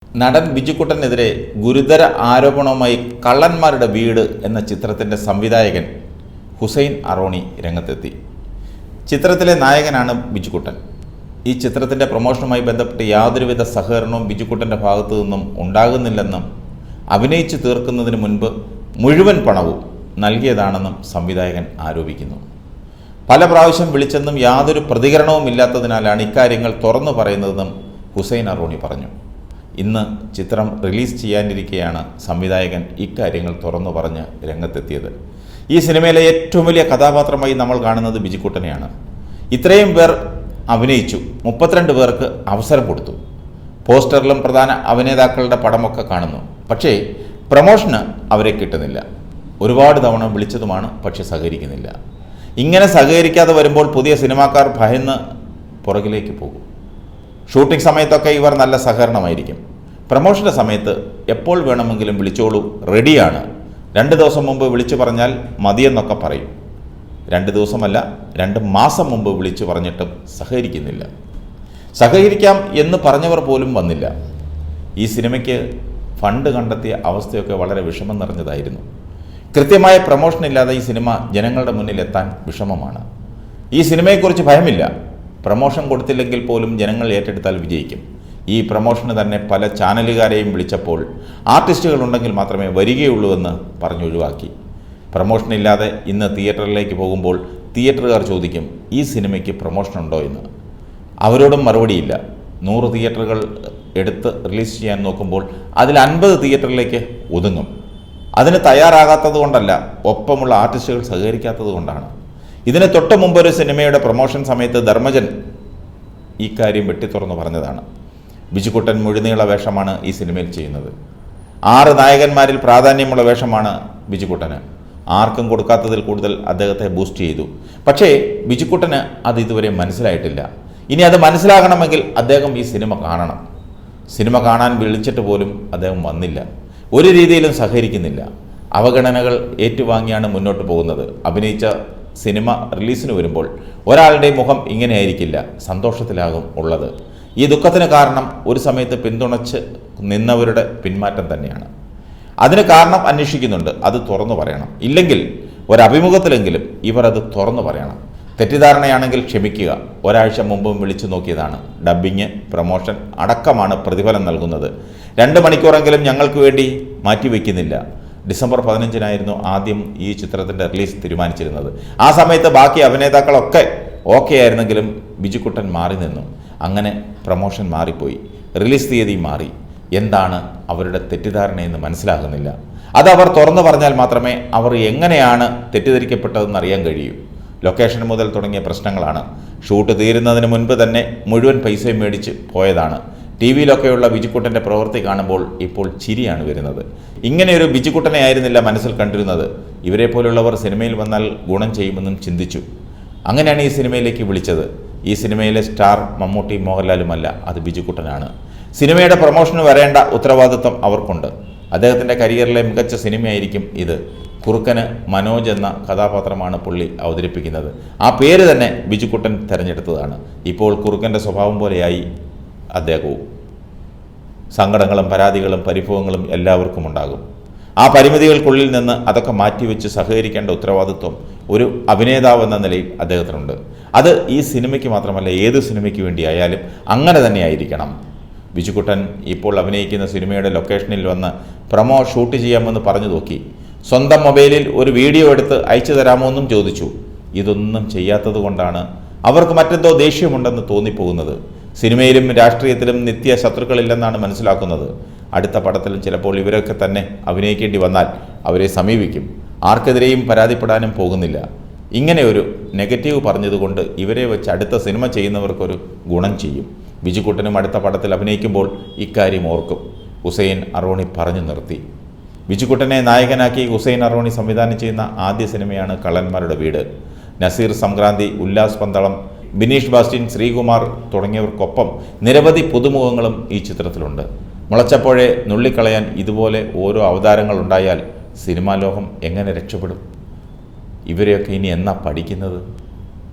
നടൻ ബിജുക്കുട്ടനെതിരെ ഗുരുതര ആരോപണവുമായി കള്ളന്മാരുടെ വീട് എന്ന ചിത്രത്തിൻ്റെ സംവിധായകൻ ഹുസൈൻ അറോണി രംഗത്തെത്തി. ചിത്രത്തിലെ നായകനാണ് ബിജുക്കുട്ടൻ. ഈ ചിത്രത്തിൻ്റെ പ്രൊമോഷനുമായി ബന്ധപ്പെട്ട് യാതൊരുവിധ സഹകരണവും ബിജുക്കുട്ടൻ്റെ ഭാഗത്തു നിന്നും ഉണ്ടാകുന്നില്ലെന്നും അഭിനയിച്ചു തീർക്കുന്നതിന് മുൻപ് മുഴുവൻ പണവും നൽകിയതാണെന്നും സംവിധായകൻ ആരോപിക്കുന്നു. പല പ്രാവശ്യം വിളിച്ചെന്നും യാതൊരു പ്രതികരണവും ഇല്ലാത്തതിനാലാണ് ഇക്കാര്യങ്ങൾ തുറന്നു പറയുന്നതെന്നും ഹുസൈൻ അറോണി പറഞ്ഞു. ഇന്ന് ചിത്രം റിലീസ് ചെയ്യാനിരിക്കെയാണ് സംവിധായകൻ ഇക്കാര്യങ്ങൾ തുറന്നു പറഞ്ഞ് രംഗത്തെത്തിയത്. ഈ സിനിമയിലെ ഏറ്റവും വലിയ കഥാപാത്രമായി നമ്മൾ കാണുന്നത് ബിജുക്കുട്ടനെയാണ്. ഇത്രയും പേർ അഭിനയിച്ചു, 32 പേർക്ക് അവസരം കൊടുത്തു. പോസ്റ്ററിലും പ്രധാന അഭിനേതാക്കളുടെ പടമൊക്കെ കാണുന്നു. പക്ഷേ പ്രമോഷന് അവരെ കിട്ടുന്നില്ല. ഒരുപാട് തവണ വിളിച്ചതുമാണ്, പക്ഷെ സഹകരിക്കുന്നില്ല. ഇങ്ങനെ സഹകരിക്കാതെ വരുമ്പോൾ പുതിയ സിനിമാക്കാർ ഭയന്ന് പുറകിലേക്ക് പോകും. ഷൂട്ടിംഗ് സമയത്തൊക്കെ ഇവർ നല്ല സഹകരണമായിരിക്കും. പ്രമോഷൻ്റെ സമയത്ത് എപ്പോൾ വേണമെങ്കിലും വിളിച്ചോളൂ, റെഡിയാണ്. 2 ദിവസം മുമ്പ് വിളിച്ചു പറഞ്ഞാൽ മതിയെന്നൊക്കെ പറയും. 2 ദിവസമല്ല, 2 മാസം മുമ്പ് വിളിച്ചു പറഞ്ഞിട്ടും സഹകരിക്കുന്നില്ല. സഹകരിക്കാം എന്ന് പറഞ്ഞവർ പോലും വന്നില്ല. ഈ സിനിമയ്ക്ക് ഫണ്ട് കണ്ടെത്തിയ അവസ്ഥയൊക്കെ വളരെ വിഷമം നിറഞ്ഞതായിരുന്നു. കൃത്യമായ പ്രമോഷനില്ലാതെ ഈ സിനിമ ജനങ്ങളുടെ മുന്നിലെത്താൻ വിഷമമാണ്. ഈ സിനിമയെക്കുറിച്ച് ഭയമില്ല. പ്രമോഷൻ കൊടുത്തില്ലെങ്കിൽ പോലും ജനങ്ങൾ ഏറ്റെടുത്താൽ വിജയിക്കും. ഈ പ്രമോഷന് തന്നെ പല ചാനലുകാരെയും വിളിച്ചപ്പോൾ ആർട്ടിസ്റ്റുകളുണ്ടെങ്കിൽ മാത്രമേ വരികയുള്ളൂ എന്ന് പറഞ്ഞൊഴിവാക്കി. പ്രമോഷനില്ലാതെ ഇന്ന് തിയേറ്ററിലേക്ക് പോകുമ്പോൾ തിയേറ്ററുകാർ ചോദിക്കും, ഈ സിനിമയ്ക്ക് പ്രമോഷൻ ഉണ്ടോ എന്ന്. അവരോടും മറുപടിയില്ല. 100 തിയേറ്ററുകൾ എടുത്ത് റിലീസ് ചെയ്യാൻ നോക്കുമ്പോൾ അതിൽ 50 തിയേറ്ററിലേക്ക് ഒതുങ്ങും. അതിന് തയ്യാറാകാത്തത് കൊണ്ടല്ല, ഒപ്പമുള്ള ആർട്ടിസ്റ്റുകൾ സഹകരിക്കാത്തത് കൊണ്ടാണ്. ഇതിന് തൊട്ട് മുമ്പ് ഒരു സിനിമയുടെ പ്രൊമോഷൻ സമയത്ത് ധർമ്മജൻ ഈ കാര്യം വെട്ടിത്തുറന്ന് പറഞ്ഞതാണ്. ബിജുക്കുട്ടൻ മുഴുനീള വേഷമാണ് ഈ സിനിമയിൽ ചെയ്യുന്നത്. 6 നായകന്മാരിൽ പ്രാധാന്യമുള്ള വേഷമാണ് ബിജുക്കുട്ടന്. ആർക്കും കൊടുക്കാത്തതിൽ കൂടുതൽ അദ്ദേഹത്തെ ബൂസ്റ്റ് ചെയ്തു. പക്ഷേ ബിജുക്കുട്ടന് അത് ഇതുവരെ മനസ്സിലായിട്ടില്ല. ഇനി അത് മനസ്സിലാകണമെങ്കിൽ അദ്ദേഹം ഈ സിനിമ കാണണം. സിനിമ കാണാൻ വിളിച്ചിട്ട് പോലും അദ്ദേഹം വന്നില്ല. ഒരു രീതിയിലും സഹകരിക്കുന്നില്ല. അവഗണനകൾ ഏറ്റുവാങ്ങിയാണ് മുന്നോട്ട് പോകുന്നത്. അഭിനയിച്ച സിനിമ റിലീസിന് വരുമ്പോൾ ഒരാളുടെ മുഖം ഇങ്ങനെയായിരിക്കില്ല, സന്തോഷത്തിലാകും ഉള്ളത്. ഈ ദുഃഖത്തിന് കാരണം ഒരു സമയത്ത് പിന്തുണച്ച് നിന്നവരുടെ പിന്മാറ്റം തന്നെയാണ്. അതിന് കാരണം അന്വേഷിക്കുന്നുണ്ട്, അത് തുറന്നു പറയണം. ഇല്ലെങ്കിൽ ഒരഭിമുഖത്തിലെങ്കിലും ഇവർ അത് തുറന്നു പറയണം. തെറ്റിദ്ധാരണയാണെങ്കിൽ ക്ഷമിക്കുക. ഒരാഴ്ച മുമ്പും വിളിച്ചു നോക്കിയതാണ്. ഡബ്ബിങ്, പ്രമോഷൻ അടക്കമാണ് പ്രതിഫലം നൽകുന്നത്. 2 മണിക്കൂറെങ്കിലും ഞങ്ങൾക്ക് വേണ്ടി മാറ്റിവെക്കുന്നില്ല. ഡിസംബർ 15-നായിരുന്നു ആദ്യം ഈ ചിത്രത്തിൻ്റെ റിലീസ് തീരുമാനിച്ചിരുന്നത്. ആ സമയത്ത് ബാക്കി അഭിനേതാക്കളൊക്കെ ഓക്കെ ആയിരുന്നെങ്കിലും ബിജുക്കുട്ടൻ മാറി നിന്നു. അങ്ങനെ പ്രമോഷൻ മാറിപ്പോയി, റിലീസ് തീയതി മാറി. എന്താണ് അവരുടെ തെറ്റിദ്ധാരണയെന്ന് മനസ്സിലാകുന്നില്ല. അതവർ തുറന്നു പറഞ്ഞാൽ മാത്രമേ അവർ എങ്ങനെയാണ് തെറ്റിദ്ധരിക്കപ്പെട്ടതെന്ന് അറിയാൻ കഴിയൂ. ലൊക്കേഷൻ മുതൽ തുടങ്ങിയ പ്രശ്നങ്ങളാണ്. ഷൂട്ട് തീരുന്നതിന് മുൻപ് തന്നെ മുഴുവൻ പൈസയും മേടിച്ച് പോയതാണ്. ടി വിയിലൊക്കെയുള്ള ബിജുക്കുട്ടൻ്റെ പ്രവൃത്തി കാണുമ്പോൾ ഇപ്പോൾ ചിരിയാണ് വരുന്നത്. ഇങ്ങനെയൊരു ബിജുക്കുട്ടനെ ആയിരുന്നില്ല മനസ്സിൽ കണ്ടിരുന്നത്. ഇവരെ പോലുള്ളവർ സിനിമയിൽ വന്നാൽ ഗുണം ചെയ്യുമെന്നും ചിന്തിച്ചു. അങ്ങനെയാണ് ഈ സിനിമയിലേക്ക് വിളിച്ചത്. ഈ സിനിമയിലെ സ്റ്റാർ മമ്മൂട്ടി മോഹൻലാലുമല്ല, അത് ബിജുക്കുട്ടനാണ്. സിനിമയുടെ പ്രൊമോഷന് വരേണ്ട ഉത്തരവാദിത്വം അവർക്കുണ്ട്. അദ്ദേഹത്തിൻ്റെ കരിയറിലെ മികച്ച സിനിമയായിരിക്കും ഇത്. കുറുക്കന് മനോജ് എന്ന കഥാപാത്രമാണ് പുള്ളി അവതരിപ്പിക്കുന്നത്. ആ പേര് തന്നെ ബിജുക്കുട്ടൻ തിരഞ്ഞെടുത്തതാണ്. ഇപ്പോൾ കുറുക്കൻ്റെ സ്വഭാവം പോലെയായി അദ്ദേഹവും. സങ്കടങ്ങളും പരാതികളും പരിഭവങ്ങളും എല്ലാവർക്കും ഉണ്ടാകും. ആ പരിമിതികൾക്കുള്ളിൽ നിന്ന് അതൊക്കെ മാറ്റിവെച്ച് സഹകരിക്കേണ്ട ഉത്തരവാദിത്വം ഒരു അഭിനേതാവ് എന്ന നിലയിൽ അദ്ദേഹത്തിനുണ്ട്. അത് ഈ സിനിമയ്ക്ക് മാത്രമല്ല, ഏത് സിനിമയ്ക്ക് വേണ്ടിയായാലും അങ്ങനെ തന്നെ ആയിരിക്കണം. ബിജുക്കുട്ടൻ ഇപ്പോൾ അഭിനയിക്കുന്ന സിനിമയുടെ ലൊക്കേഷനിൽ വന്ന് പ്രമോ ഷൂട്ട് ചെയ്യാമെന്ന് പറഞ്ഞു നോക്കി. സ്വന്തം മൊബൈലിൽ ഒരു വീഡിയോ എടുത്ത് അയച്ചു തരാമോ എന്നും ചോദിച്ചു. ഇതൊന്നും ചെയ്യാത്തത് കൊണ്ടാണ് അവർക്ക് മറ്റെന്തോ ദേഷ്യമുണ്ടെന്ന് തോന്നിപ്പോകുന്നത്. സിനിമയിലും രാഷ്ട്രീയത്തിലും നിത്യ ശത്രുക്കളില്ലെന്നാണ് മനസ്സിലാക്കുന്നത്. അടുത്ത പടത്തിലും ചിലപ്പോൾ ഇവരൊക്കെ തന്നെ അഭിനയിക്കേണ്ടി വന്നാൽ അവരെ സമീപിക്കും. ആർക്കെതിരെയും പരാതിപ്പെടാനും പോകുന്നില്ല. ഇങ്ങനെ ഒരു നെഗറ്റീവ് പറഞ്ഞതുകൊണ്ട് ഇവരെ വെച്ച് അടുത്ത സിനിമ ചെയ്യുന്നവർക്കൊരു ഗുണം ചെയ്യും. ബിജുക്കുട്ടനും അടുത്ത പടത്തിൽ അഭിനയിക്കുമ്പോൾ ഇക്കാര്യം ഓർക്കും. ഹുസൈൻ അറോണി പറഞ്ഞു നിർത്തി. ബിജുക്കുട്ടനെ നായകനാക്കി ഹുസൈൻ അറോണി സംവിധാനം ചെയ്യുന്ന ആദ്യ സിനിമയാണ് കള്ളന്മാരുടെ വീട്. നസീർ സംക്രാന്തി, ഉല്ലാസ് പന്തളം, ബിനീഷ് ബാസ്റ്റിൻ, ശ്രീകുമാർ തുടങ്ങിയവർക്കൊപ്പം നിരവധി പുതുമുഖങ്ങളും ഈ ചിത്രത്തിലുണ്ട്. മുളച്ചപ്പോഴേ നുള്ളിക്കളയാൻ ഇതുപോലെ ഓരോ അവതാരങ്ങളുണ്ടായാൽ സിനിമാ ലോകം എങ്ങനെ രക്ഷപ്പെടും? ഇവരെയൊക്കെ ഇനി എന്നാ പഠിക്കുന്നത്?